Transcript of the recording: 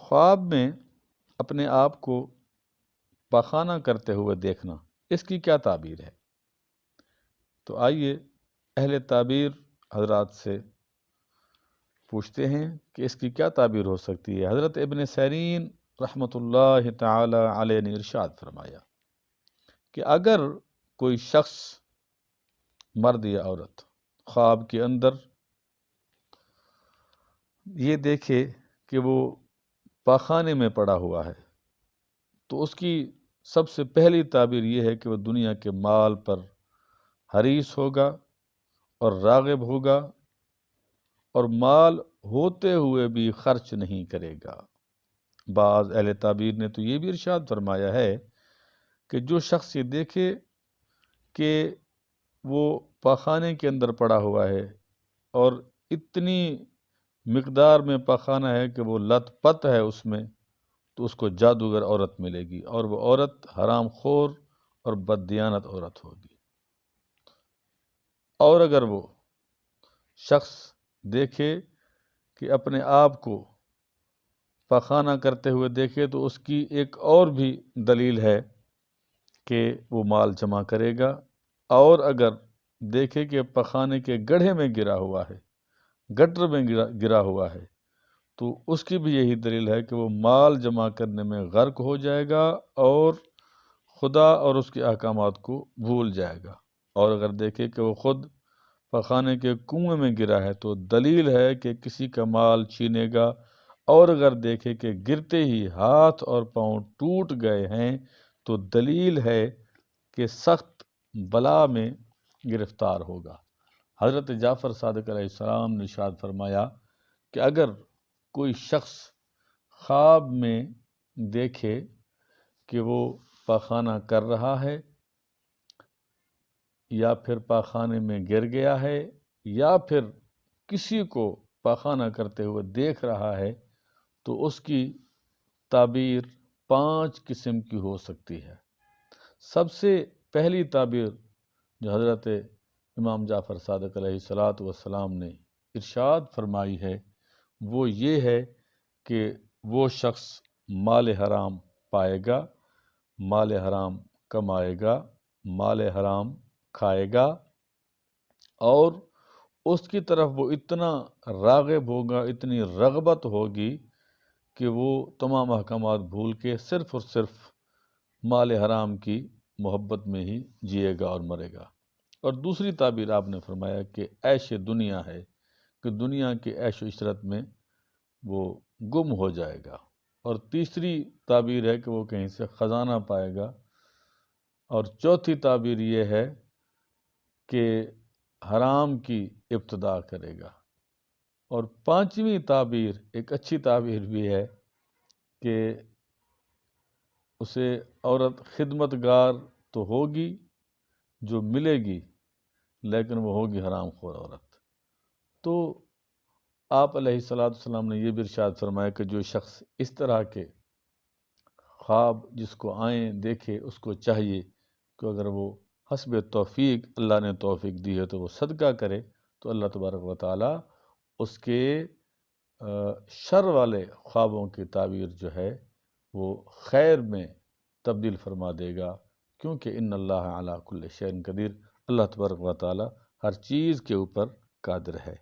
خواب میں اپنے آپ کو پاخانہ کرتے ہوئے دیکھنا، اس کی کیا تعبیر ہے؟ تو آئیے اہل تعبیر حضرات سے پوچھتے ہیں کہ اس کی کیا تعبیر ہو سکتی ہے۔ حضرت ابن سیرین رحمۃ اللہ تعالی علیہ نے ارشاد فرمایا کہ اگر کوئی شخص، مرد یا عورت، خواب کے اندر یہ دیکھے کہ وہ پاخانے میں پڑا ہوا ہے، تو اس کی سب سے پہلی تعبیر یہ ہے کہ وہ دنیا کے مال پر حریص ہوگا اور راغب ہوگا، اور مال ہوتے ہوئے بھی خرچ نہیں کرے گا۔ بعض اہل تعبیر نے تو یہ بھی ارشاد فرمایا ہے کہ جو شخص یہ دیکھے کہ وہ پاخانے کے اندر پڑا ہوا ہے اور اتنی مقدار میں پاخانہ ہے کہ وہ لت پت ہے اس میں، تو اس کو جادوگر عورت ملے گی، اور وہ عورت حرام خور اور بددیانت عورت ہوگی۔ اور اگر وہ شخص دیکھے کہ اپنے آپ کو پاخانہ کرتے ہوئے دیکھے، تو اس کی ایک اور بھی دلیل ہے کہ وہ مال جمع کرے گا۔ اور اگر دیکھے کہ پاخانے کے گڑھے میں گرا ہوا ہے، گٹر میں گرا ہوا ہے، تو اس کی بھی یہی دلیل ہے کہ وہ مال جمع کرنے میں غرق ہو جائے گا اور خدا اور اس کے احکامات کو بھول جائے گا۔ اور اگر دیکھے کہ وہ خود پاخانے کے کنویں میں گرا ہے، تو دلیل ہے کہ کسی کا مال چھینے گا۔ اور اگر دیکھے کہ گرتے ہی ہاتھ اور پاؤں ٹوٹ گئے ہیں، تو دلیل ہے کہ سخت بلا میں گرفتار ہوگا۔ حضرت جعفر صادق علیہ السلام نے ارشاد فرمایا کہ اگر کوئی شخص خواب میں دیکھے کہ وہ پاخانہ کر رہا ہے، یا پھر پاخانے میں گر گیا ہے، یا پھر کسی کو پاخانہ کرتے ہوئے دیکھ رہا ہے، تو اس کی تعبیر 5 قسم کی ہو سکتی ہے۔ سب سے پہلی تعبیر جو حضرت امام جعفر صادق علیہ السلام نے ارشاد فرمائی ہے، وہ یہ ہے کہ وہ شخص مال حرام پائے گا، مال حرام کمائے گا، مال حرام کھائے گا، اور اس کی طرف وہ اتنا راغب ہوگا، اتنی رغبت ہوگی کہ وہ تمام احکامات بھول کے صرف اور صرف مال حرام کی محبت میں ہی جیے گا اور مرے گا۔ اور دوسری تعبیر آپ نے فرمایا کہ عیش دنیا ہے، کہ دنیا کے عیش و عشرت میں وہ گم ہو جائے گا۔ اور تیسری تعبیر ہے کہ وہ کہیں سے خزانہ پائے گا۔ اور چوتھی تعبیر یہ ہے کہ حرام کی ابتدا کرے گا۔ اور پانچویں تعبیر ایک اچھی تعبیر بھی ہے کہ اسے عورت خدمتگار تو ہوگی جو ملے گی، لیکن وہ ہوگی حرام خور عورت۔ تو آپ علیہ السلام نے یہ بھی ارشاد فرمایا کہ جو شخص اس طرح کے خواب جس کو آئیں دیکھے، اس کو چاہیے کہ اگر وہ حسب توفیق اللہ نے توفیق دی ہے تو وہ صدقہ کرے، تو اللہ تبارک و تعالی اس کے شر والے خوابوں کی تعبیر جو ہے وہ خیر میں تبدیل فرما دے گا، کیونکہ ان اللہ علی کل شیء قدیر، اللہ تبارک و تعالی ہر چیز کے اوپر قادر ہے۔